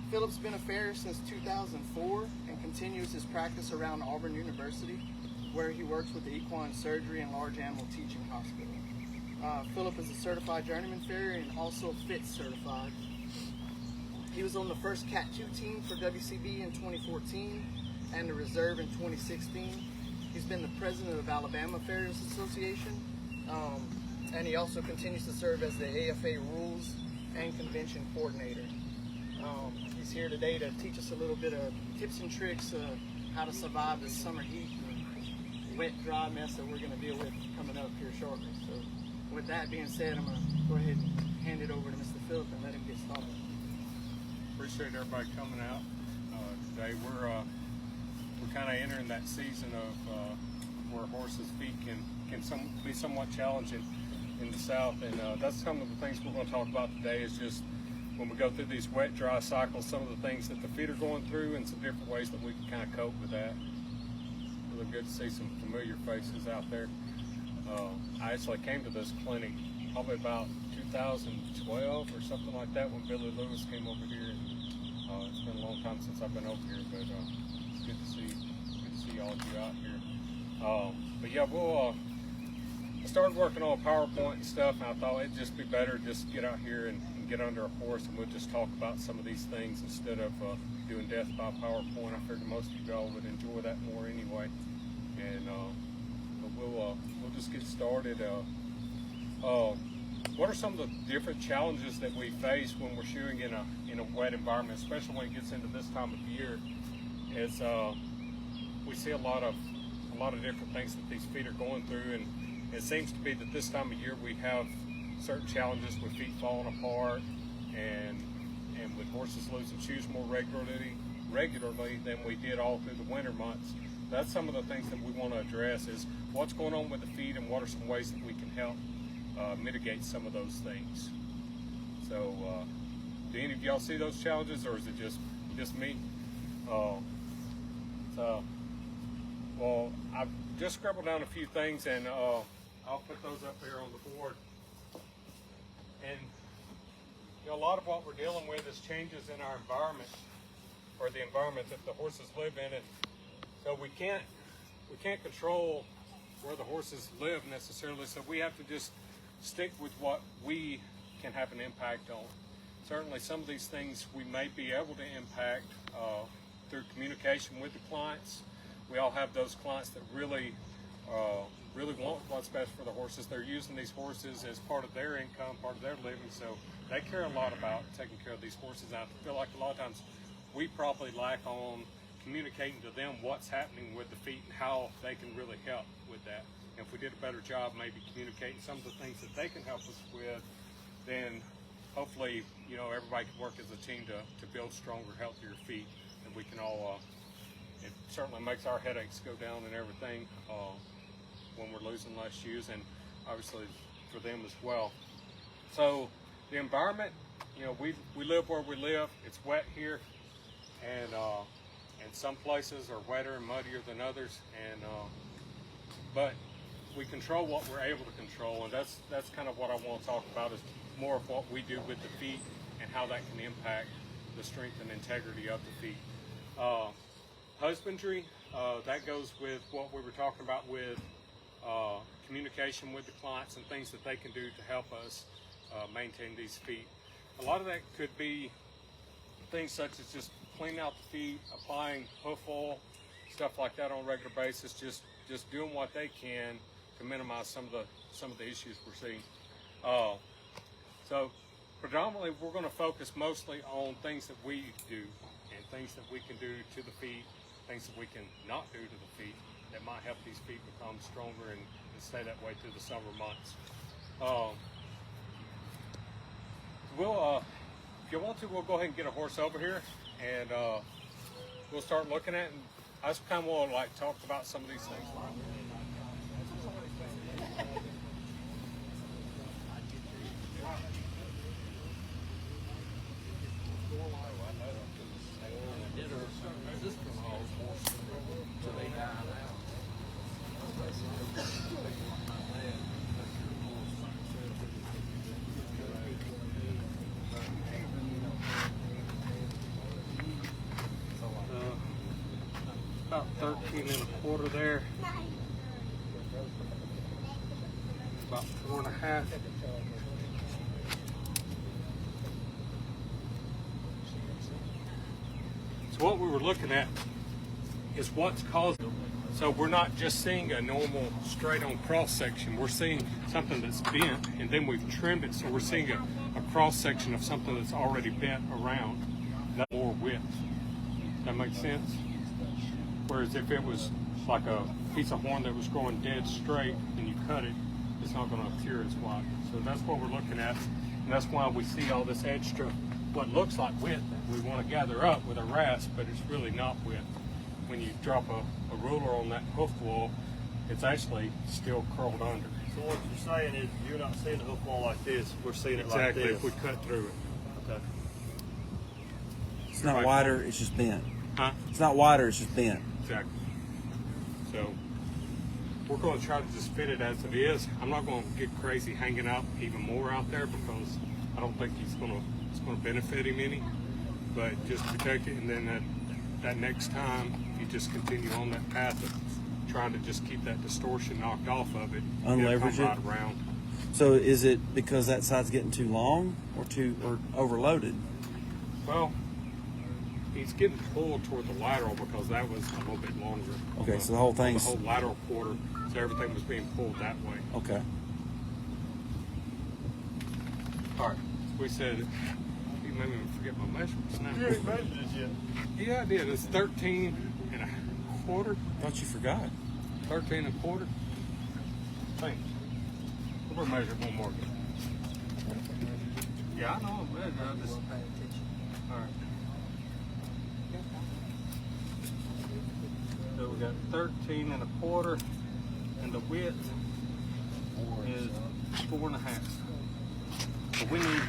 Phillip's been a farrier since 2004 and continues his practice around Auburn University, where he works with the equine surgery and large animal teaching hospital. Phillip is a certified journeyman farrier and also FIT certified. He was on the first Cat 2 team for WCB in 2014 and the reserve in 2016. He's been the president of Alabama Farriers Association, and he also continues to serve as the AFA Rules and Convention Coordinator. He's here today to teach us a little bit of tips and tricks how to survive this summer heat and wet, dry mess that we're going to deal with coming up here shortly. So with that being said, I'm going to go ahead and hand it over to Mr. Phillip and let him get started. Appreciate everybody coming out today. We're kind of entering that season of where horses' feet can be somewhat challenging in the south, and that's some of the things we're going to talk about today. Is just when we go through these wet, dry cycles, some of the things that the feet are going through, and some different ways that we can kind of cope with that. Really good to see some familiar faces out there. I actually came to this clinic probably about 2012 or something like that when Billy Lewis came over here. It's been a long time since I've been over here, but it's good to see all of you out here. But yeah, I started working on PowerPoint and stuff, and I thought it'd just be better just get out here and get under a horse, and we'll just talk about some of these things instead of doing death by PowerPoint. I figured most of y'all would enjoy that more anyway, and but we'll just get started. What are some of the different challenges that we face when we're shoeing in a wet environment, especially when it gets into this time of year? Is we see a lot of different things that these feet are going through, and it seems to be that this time of year we have certain challenges with feet falling apart and with horses losing shoes more regularly than we did all through the winter months. That's some of the things that we want to address, is what's going on with the feet and what are some ways that we can help mitigate some of those things. So do any of y'all see those challenges, or is it just me? Well, I've just scribbled down a few things, and I'll put those up here on the board. And a lot of what we're dealing with is changes in our environment, or the environment that the horses live in, and so we can't control where the horses live necessarily. So we have to just stick with what we can have an impact on. Certainly, some of these things we may be able to impact through communication with the clients. We all have those clients that really want what's best for the horses. They're using these horses as part of their income, part of their living, so they care a lot about taking care of these horses. I feel like a lot of times we probably lack on communicating to them what's happening with the feet and how they can really help with that. And if we did a better job maybe communicating some of the things that they can help us with, then hopefully, everybody can work as a team to build stronger, healthier feet, and we can all, it certainly makes our headaches go down and everything when we're losing less shoes, and obviously for them as well. So the environment, we live where we live. It's wet here, and some places are wetter and muddier than others, and but we control what we're able to control, and that's kind of what I want to talk about, is more of what we do with the feet and how that can impact the strength and integrity of the feet. Husbandry, that goes with what we were talking about with communication with the clients and things that they can do to help us maintain these feet. A lot of that could be things such as just cleaning out the feet, applying hoof oil, stuff like that on a regular basis, just doing what they can to minimize some of the issues we're seeing. So predominantly we're going to focus mostly on things that we do and things that we can do to the feet, things that we can not do to the feet that might help these feet become stronger and stay that way through the summer months. If you want to, we'll go ahead and get a horse over here, and we'll start looking at it. And I just kind of want to talk about some of these things. about 13 and a quarter there. About 4.5. So what we were looking at is what's caused. So we're not just seeing a normal straight on cross section. We're seeing something that's bent, and then we've trimmed it. So we're seeing a cross section of something that's already bent around. That's more width. Does that make sense? Whereas if it was like a piece of horn that was growing dead straight and you cut it, it's not going to appear as wide. So that's what we're looking at, and that's why we see all this extra, what looks like width, we want to gather up with a rasp, but it's really not width. When you drop a ruler on that hoof wall, it's actually still curled under. So what you're saying is you're not seeing the hoof wall like this, we're seeing it like Exactly, this. if we cut through it. Okay. It's not wider, it's just bent. Huh? It's not wider, it's just bent. Exactly. So we're going to try to just fit it as it is. I'm not going to get crazy hanging out even more out there because I don't think it's going to benefit him any. But just protect it, and then that next time you just continue on that path of trying to just keep that distortion knocked off of it. Unleverage right it? around. So is it because that side's getting too long or overloaded? Well, he's getting pulled toward the lateral because that was a little bit longer. Okay, so the whole thing's... The whole lateral quarter, so everything was being pulled that way. Okay. All right, we said, you made me forget my measurements now. You ain't measured this yet. Yeah, I did. It's 13 and a quarter. Thought you forgot. 13 and a quarter. Thanks. We'll measure one more. Yeah, I know. I'm measuring. I just... All right. So we got 13 and a quarter, and the width is 4.5. So we need,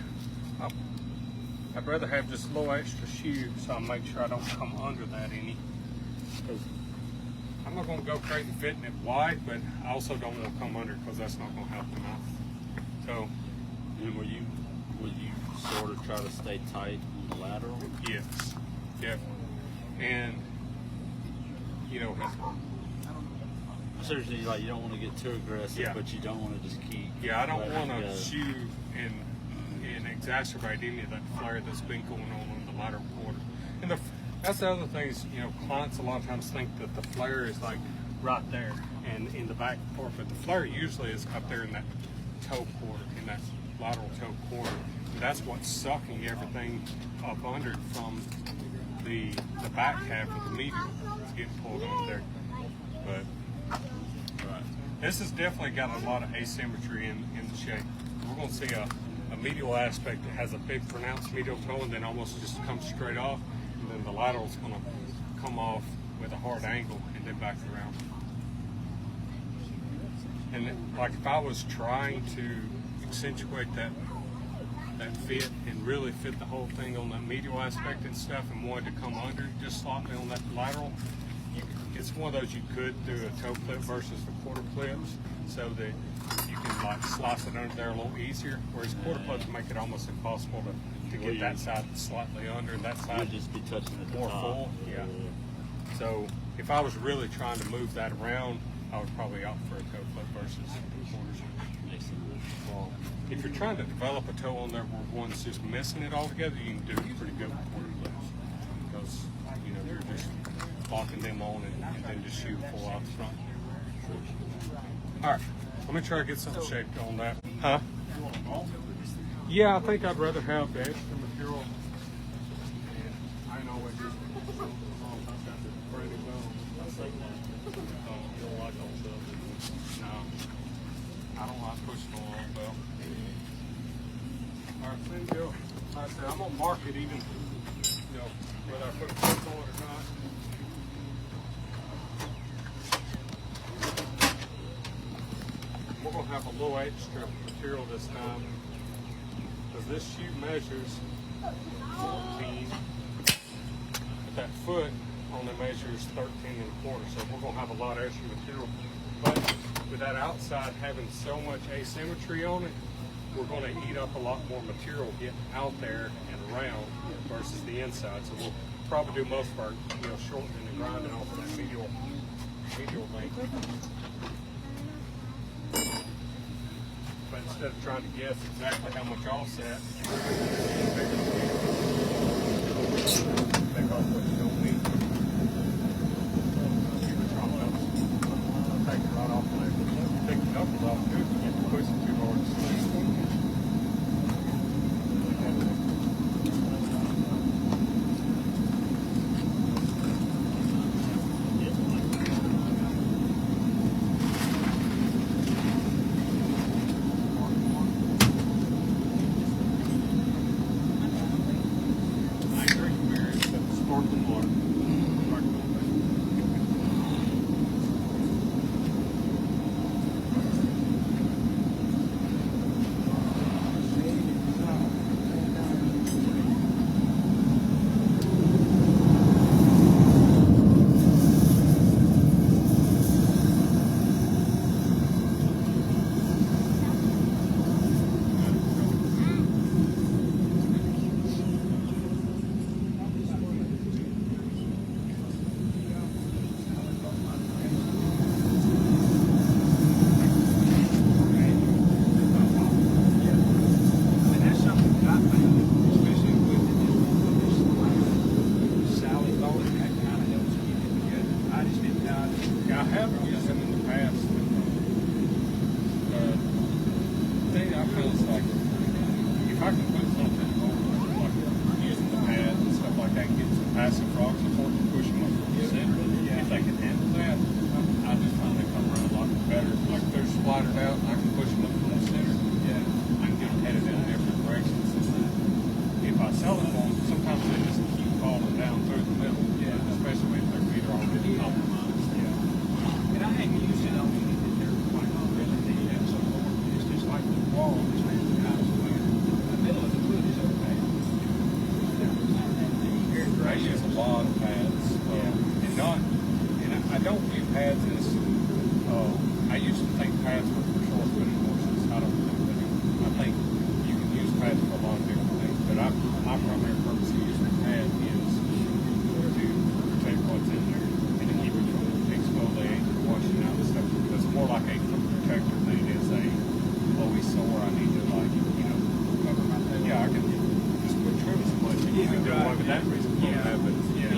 I'd rather have just a little extra shoe so I make sure I don't come under that any. Because I'm not going to go crazy fitting it wide, but I also don't want to come under because that's not going to help them out. So, And will you sort of try to stay tight on the lateral? yes, definitely. And, you know, Seriously, like you don't want to get too aggressive, Yeah. but you don't want to just keep. yeah, I don't letting want it to go. shoe and exacerbate any of that flare that's been going on the lateral quarter. And that's the other thing is, you know, clients a lot of times think that the flare is like right there and in the back part, but the flare usually is up there in that toe quarter, in that lateral toe quarter. And that's what's sucking everything up under it from the back half of the medial. It's getting pulled under there. But this has definitely got a lot of asymmetry in the shape. We're going to see a medial aspect that has a big pronounced medial toe and then almost just comes straight off, and then the lateral is going to come off with a hard angle and then back around. And like if I was trying to accentuate that fit and really fit the whole thing on that medial aspect and stuff and wanted to come under just slightly on that lateral, it's one of those you could do a toe clip versus the quarter clips so that you can like slice it under there a little easier, whereas quarter clips make it almost impossible to get that side slightly under and that You'd side just be touching it more full. Yeah. So if I was really trying to move that around, I would probably opt for a toe clip versus quarters. Well, if you're trying to develop a toe on there where one's just missing it all together, you can do pretty good with quarter clips because you know you're just locking them on and then just shoot full out the front. All right, let me try to get something shaped on that. Huh? Yeah, I think I'd rather have the extra material. I know what you're No, I don't like pushing along though. All right, then go. Like I said, I'm gonna mark it even, you know, whether I put a clip on it or not. We're gonna have a little extra material this time because this shoe measures 14, but that foot only measures 13 and a quarter, so we're gonna have a lot of extra material. But with that outside having so much asymmetry on it, we're going to eat up a lot more material getting out there and around versus the inside. So we'll probably do most of our, shortening and grinding off of that medial length. But instead of trying to guess exactly how much offset, take off what you don't need. Take it right off there. Take the knuckles off too if you get to pushing too hard.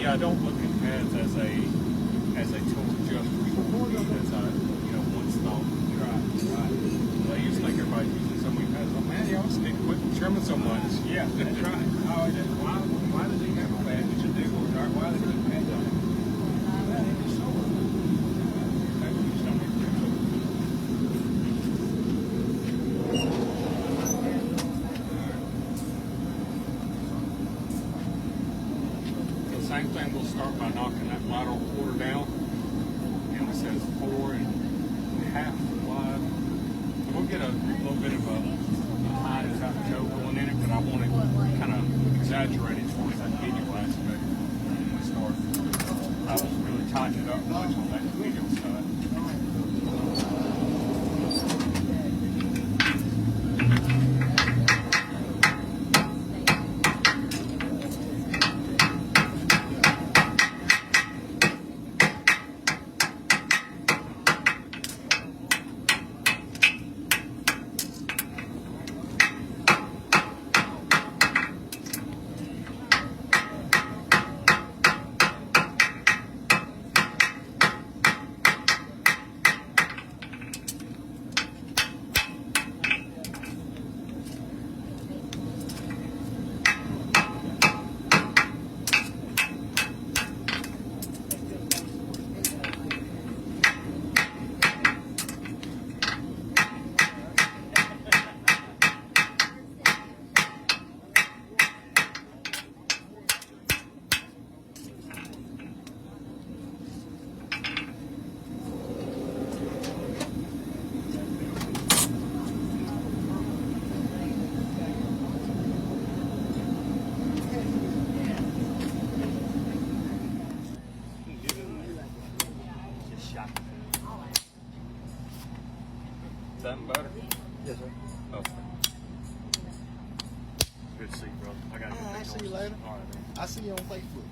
I don't look at pads as a tool just for one stop. Right. I used to think everybody using so many pads. Oh man, y'all just need to quit trimming so much. Yeah, that's right. Oh, why does he have a pad? You should do one. Why does he put pads on it? Same thing, we'll start by knocking that lateral quarter down. And we said it's 4.5 wide. So we'll get a little bit of a high type of toe going in it, but I want it kind of exaggerated towards that medial aspect when we start. I was really tightening it up much on that medial side.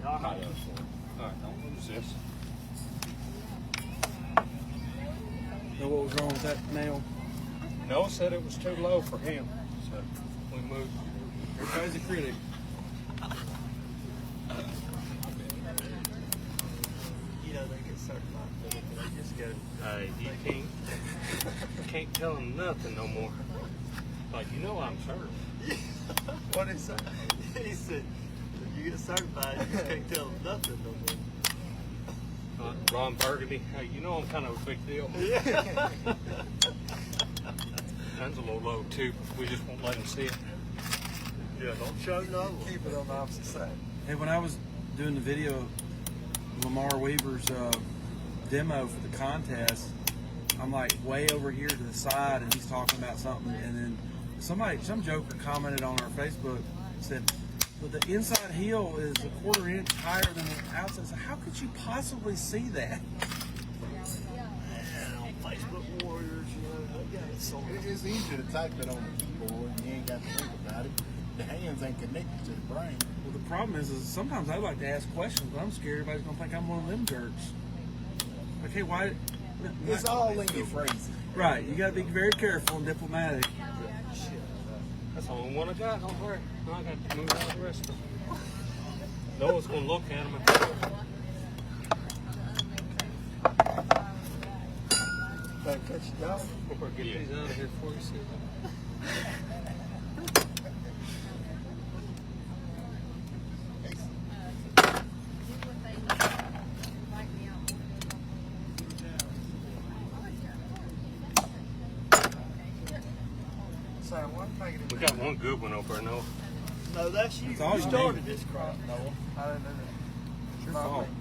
Alright, don't lose this. Know what was wrong with that nail? Noah said it was too low for him, so we moved. Everybody's a critic. You know, they get certified, but they just go, Hey, you can't tell them nothing no more. Like, you know I'm certified. what did he say? He said, you get certified, you just can't tell them nothing no more. Ron Burgundy, hey, you know I'm kind of a big deal. Yeah. That's a little low too. We just won't let him see it. Yeah, don't show no one. Keep it on the opposite side. Hey, when I was doing the video of Lamar Weaver's demo for the contest, I'm like way over here to the side, and he's talking about something, and then some joker commented on our Facebook, said, "But the inside heel is a quarter inch higher than the outside." So how could you possibly see that? Yeah, on Facebook Warriors, you know, they got it so It's easy to type it on the keyboard and you ain't got to think about it. The hands ain't connected to the brain. Well, the problem is sometimes I like to ask questions, but I'm scared everybody's gonna think I'm one of them jerks. Okay, why? It's all in your phrasing. Right, you gotta be very careful and diplomatic. That's the only one I got. Don't worry. I got to move out the rest of them. Noah's going to look at them. Better catch it down. We'll get these out of here before you see them. So one thing We got one good one over there, Noah. No, that's you. That's all You you started need. this crop, Noah. I didn't know that. It's your Not fault. me.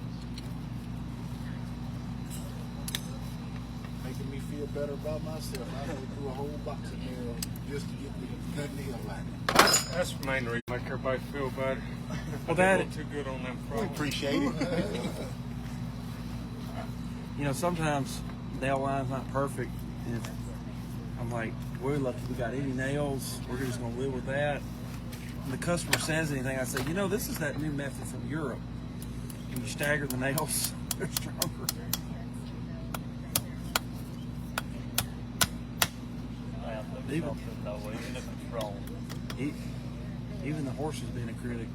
Making me feel better about myself. I go through a whole box of nail just to get the good nail line. That's the main reason, make everybody feel better. Well, They're that too good on them We frogs. appreciate it. you know, sometimes nail line's not perfect, and if I'm like, we're lucky we got any nails, we're just gonna live with that. And the customer says anything, I say, you know, this is that new method from Europe. When you stagger the nails, they're stronger. Even- Even if it's wrong. Even the horses being a critic.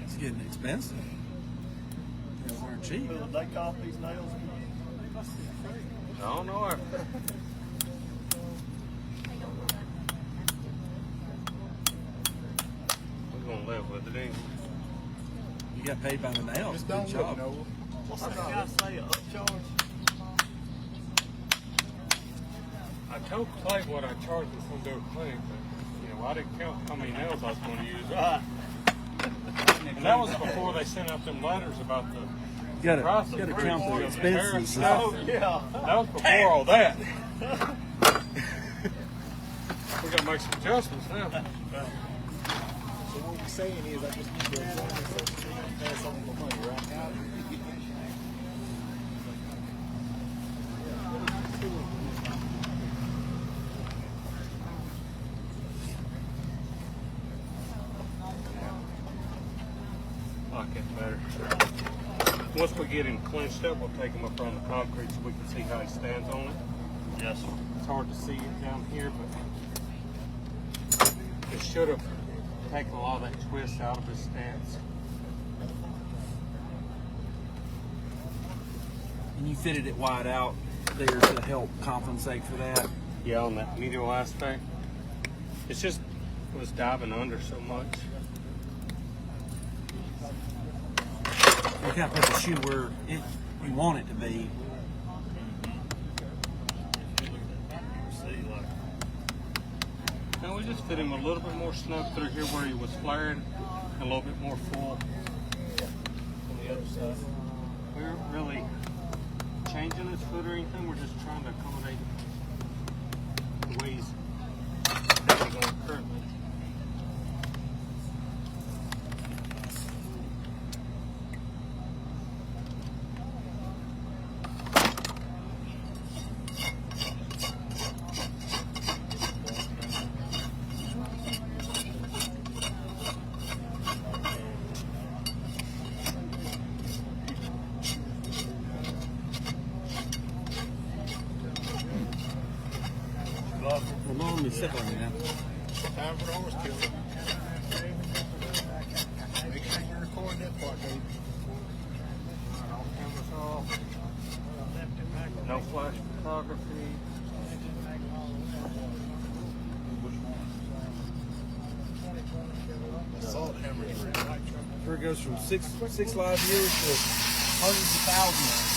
It's getting expensive. Nails aren't cheap. Did they cop these nails? I don't know her. We're going to live with it, ain't we? You got paid by the nails. Just Good don't job. look, Noah. What's that guy say, a upcharge? I told Clay what I charged him from their clinic, but you know, I didn't count how many nails I was going to use. Right. And that was before they sent out them letters about the You gotta price of count the reporting expenses. stuff. Oh, yeah. That was before all that. We got to make some adjustments now. So what we're saying is I just need to absorb this first so you can pass on the money right now. Like it better. Once we get him clinched up, we'll take him up on the concrete so we can see how he stands on it. Yes. It's hard to see it down here, but it should have taken a lot of that twist out of his stance. And you fitted it wide out there to help compensate for that. Yeah, on that medial aspect. It's just, it was diving under so much. You kind of put the shoe where you want it to be. See, like, Now we just fit him a little bit more snug through here where he was flaring, and a little bit more full on the other side. We aren't really changing his foot or anything, we're just trying to accommodate the way he's going currently. want me to step on you now. Time for the horse killer. Make sure you're recording that part, baby. No flash photography. Salt hammer. Sure, it goes from six live viewers to hundreds of thousands.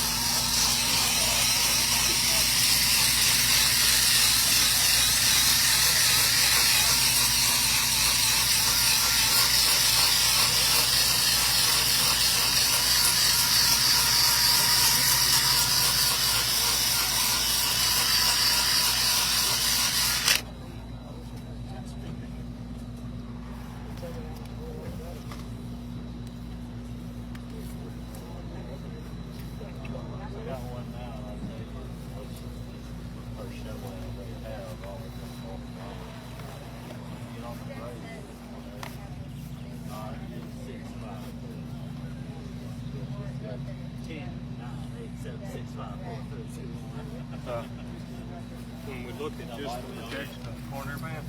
When we looked at just the projection of the corner map,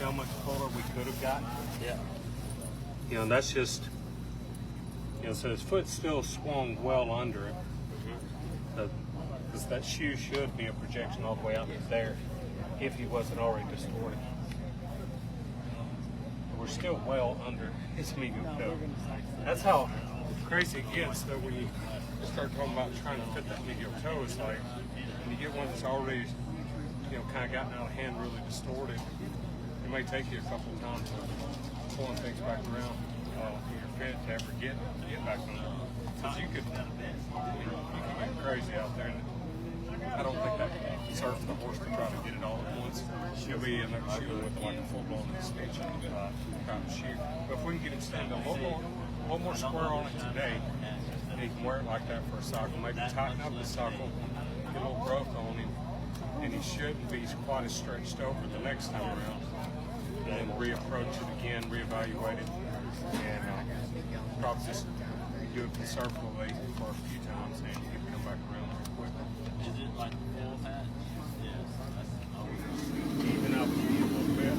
how much taller we could have gotten. Yeah. You know, that's just, you know, so his foot still swung well under it. Because that shoe should be a projection all the way out to there if he wasn't already distorted. But we're still well under his medial toe. That's how crazy it gets, though, when you start talking about trying to fit that medial toe. It's like, when you get one that's already, you know, kind of gotten out of hand, really distorted, it may take you a couple of times to pulling things back around in your fit to ever get back on there. Because you could get crazy out there. And I don't think that can serve for the horse to try to get it all at once. He'll be in there shooting with like a full-blown extension kind of shoe. But if we can get him standing a little more square on it today, and he can wear it like that for a cycle, maybe tighten up the cycle, get a little growth on him, and he shouldn't be quite as stretched over the next time around. And then reapproach it again, reevaluate it, and probably just do it conservatively for a few times, and he can come back around quick. Is it like full hat? Yes. Even up a little bit.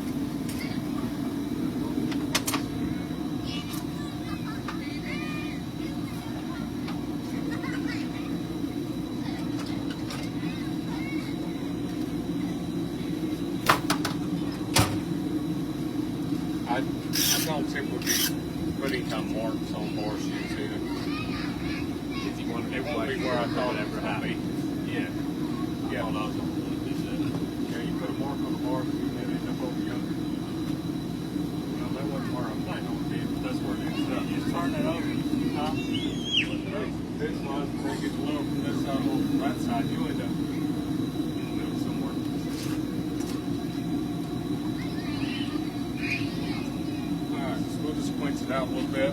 I don't think we'll be putting kind of marks on horseshoes either. It won't be where I thought it would be. Yeah. Yeah. Yeah, you put a mark on the horseshoe and then end up over yonder. Well, that wasn't where I'm planning on being, but that's where it ends up. You just turn that over. Huh? This one, take it a little from this side, a little from that side, you end up in the middle somewhere. Alright, so we'll just point it out a little bit.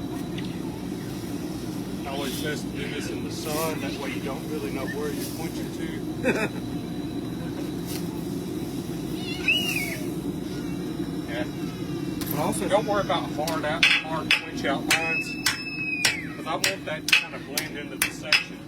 I always says to do this in the sun, that way you don't really know where you're pointing to. Yeah. But also, Don't worry about hard twitch out lines, because I want that to kind of blend into the section.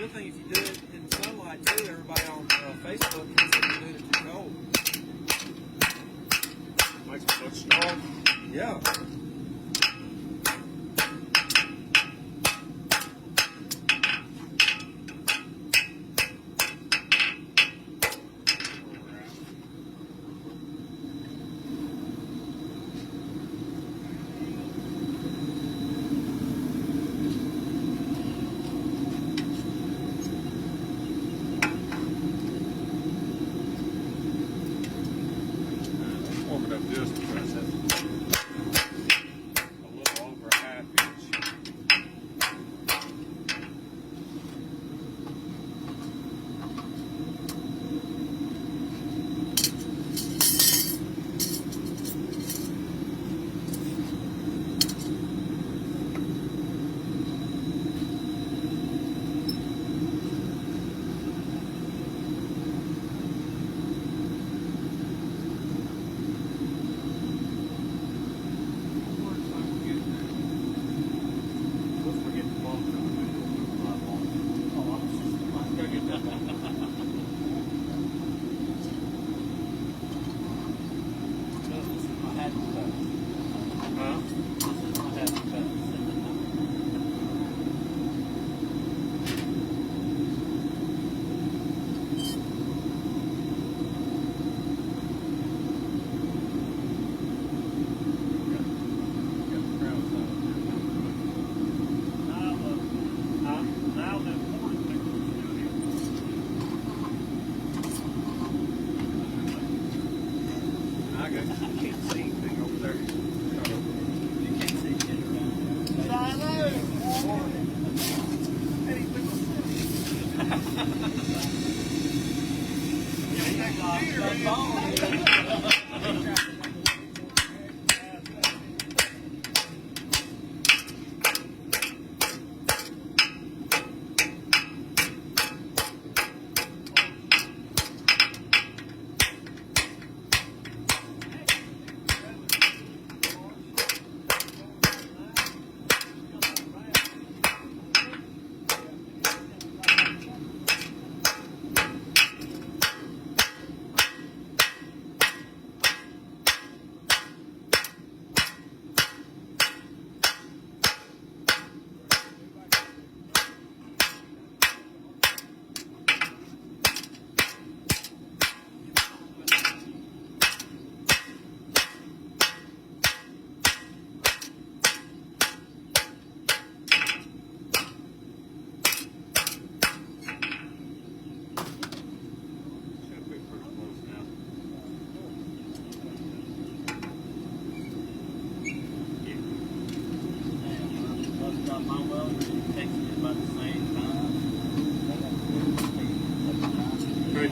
good thing if you do it in sunlight too. Everybody on Facebook can see you doing it too cold. Makes me look strong. Yeah. Warm it up just because that's a little over a half inch. Huh?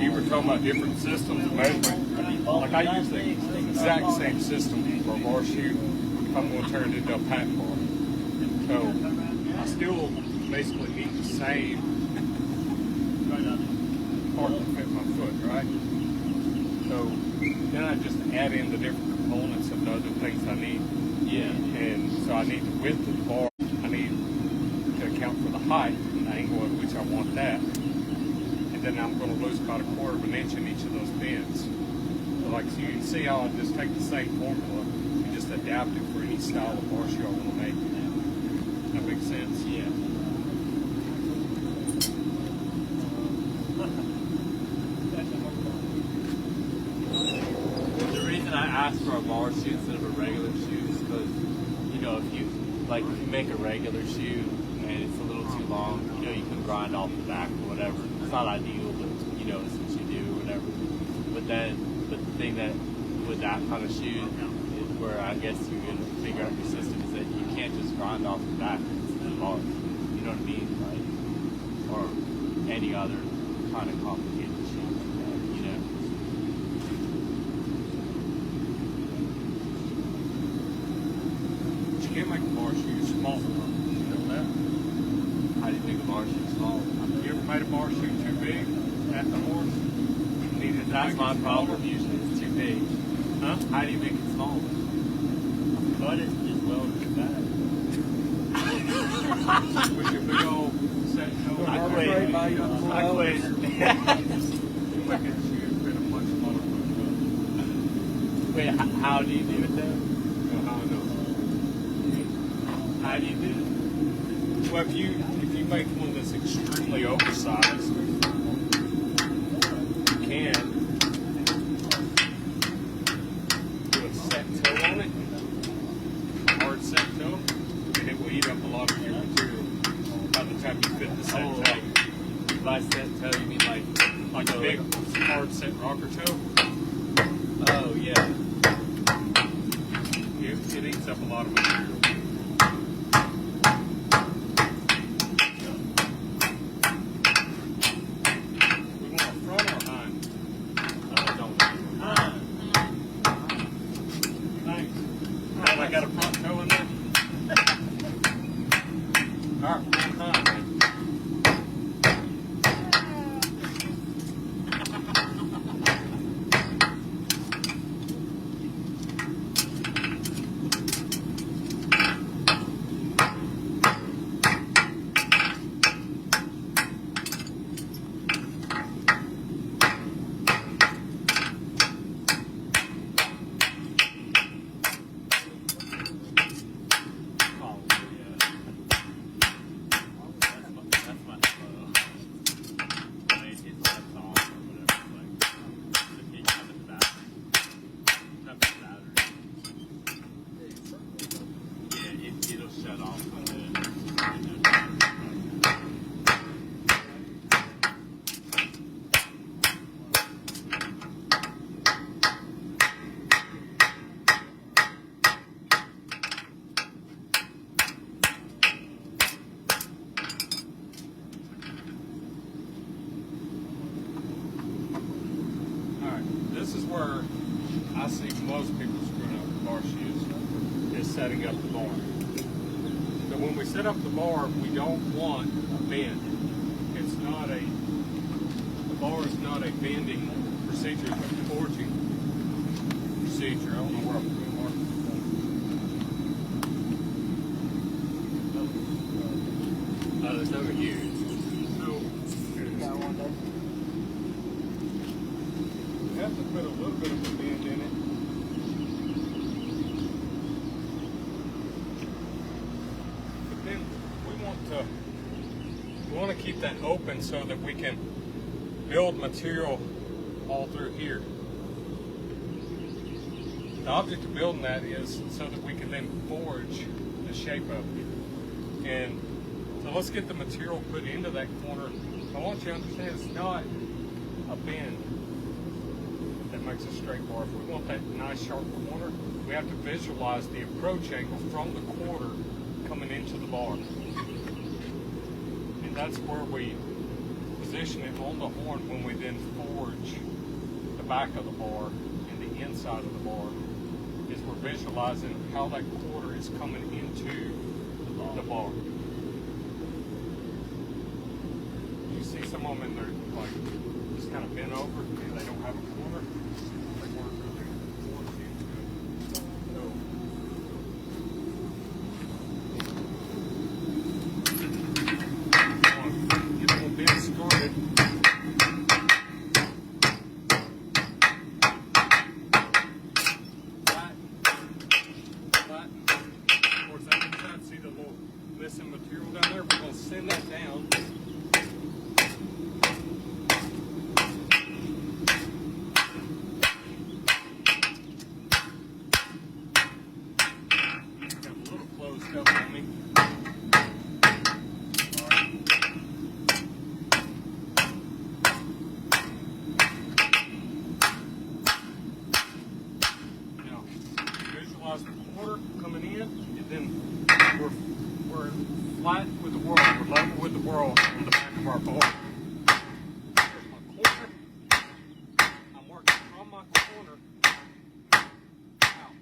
You were talking about different systems of measurement. Like I use the exact same system for a bar shoe if I'm going to turn it into a pack bar. So I still basically need the same part to fit my foot, right? So then I just add in the different components of the other things I need. Yeah. And so I need the width of the bar. I need to account for the height and the angle at which I want that. And then I'm going to lose about 1/4 of an inch in each of those bends. So like so you can see how I just take the same formula and just adapt it for any style of bar shoe I want to make. That makes sense? Yeah. The reason I asked for a bar shoe instead of a regular shoe is because, you know, if you make a regular shoe and it's a little too long, you know, you can grind off the back or whatever. It's not ideal, but you know, it's what you do or whatever. But the thing that with that kind of shoe is where I guess you're gonna figure out your system is that you can't just grind off the back. It's too large. You know what I mean? Like, or any other kind of complicated shoe, you know. But you can't make a bar shoe small. You know that? How do you make a bar shoe small? You ever made a bar shoe too big at the horse? That's my problem usually. It's too big. Huh? How do you make it smaller? But it's just welded it back. With your big old set toe. I quit. You make a shoe fit a much smaller foot. Wait, how do you do it then? How I know. How do you do it? Well, if you make one that's extremely oversized, you can do a set toe on it, a hard set toe, and it will eat up a lot of your material by the time you fit the set toe. By set toe, you mean Like a big hard set rocker toe. Oh yeah. It eats up a lot of material. I got a front toe in there. All right, one time, man. where I see most people screwing up with bar shoes is setting up the bar. So when we set up the bar, we don't want a bend. It's not the bar is not a bending procedure, it's a forging procedure. I don't know where I'm putting mark. It's over here. So you have to put a little bit of a bend in it. But then we want to keep that open so that we can build material all through here. The object of building that is so that we can then forge the shape of it. And so let's get the material put into that corner. I want you to understand it's not a bend that makes a straight bar. If we want that nice sharp corner, we have to visualize the approach angle from the quarter coming into the bar. And that's where we position it on the horn when we then forge the back of the bar and the inside of the bar. Is we're visualizing how that quarter is coming into the bar. You see some of them and they're like just kind of bent over and they don't have a corner. They weren't really forged into it. So get a little bit started. Missing material down there, we're going to send that down. Got a little closed up on me. Alright. Now, visualize the quarter coming in, and then we're flat with the world, we're level with the world on the back of our board. Here's my corner. I'm working from my corner out.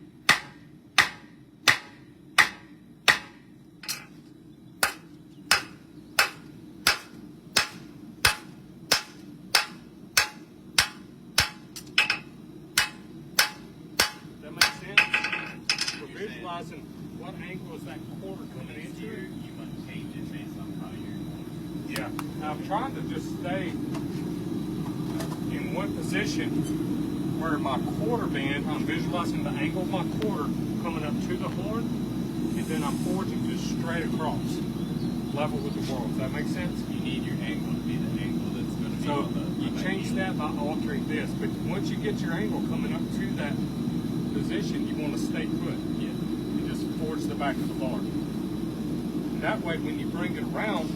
Does that make sense? We're visualizing what angle is that quarter coming into. You must change it based on how you're. Yeah, I'm trying to just stay in one position where my quarter bend, I'm visualizing the angle of my quarter coming up to the horn, and then I'm forging just straight across, level with the world. Does that make sense? You need your angle to be the angle that's going to be So on the. you change that by altering this, but once you get your angle coming up to that position, you want to stay put. Yeah. You just forge the back of the bar. And that way, when you bring it around,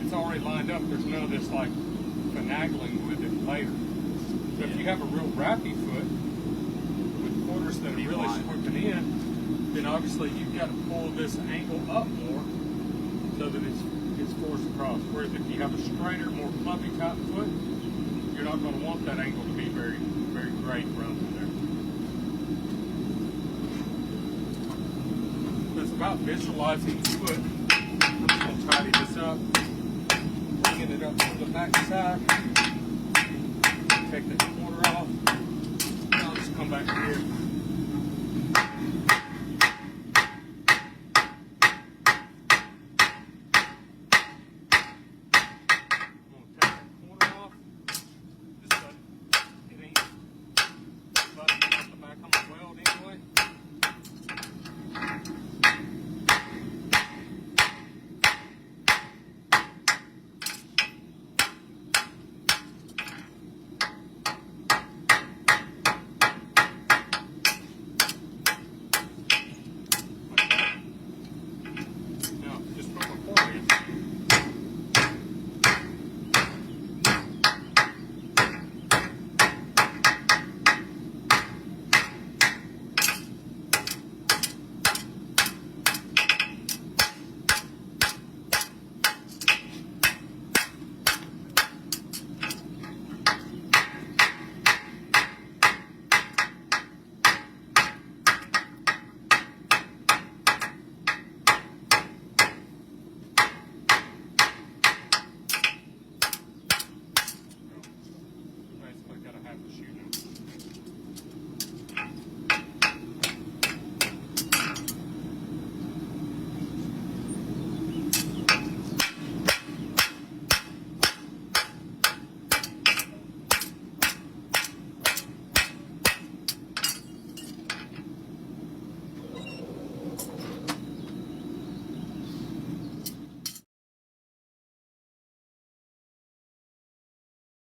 it's already lined up. There's none of this like finagling with it later. So if you have a real wrappy foot with quarters that are really swooping in, then obviously you've got to pull this angle up more so that it's forced across. Whereas if you have a straighter, more fluffy type foot, you're not going to want that angle to be very, very great running through there. So it's about visualizing the foot. I'm just going to tidy this up, bringing it up to the back side, take the corner off, and I'll just come back here.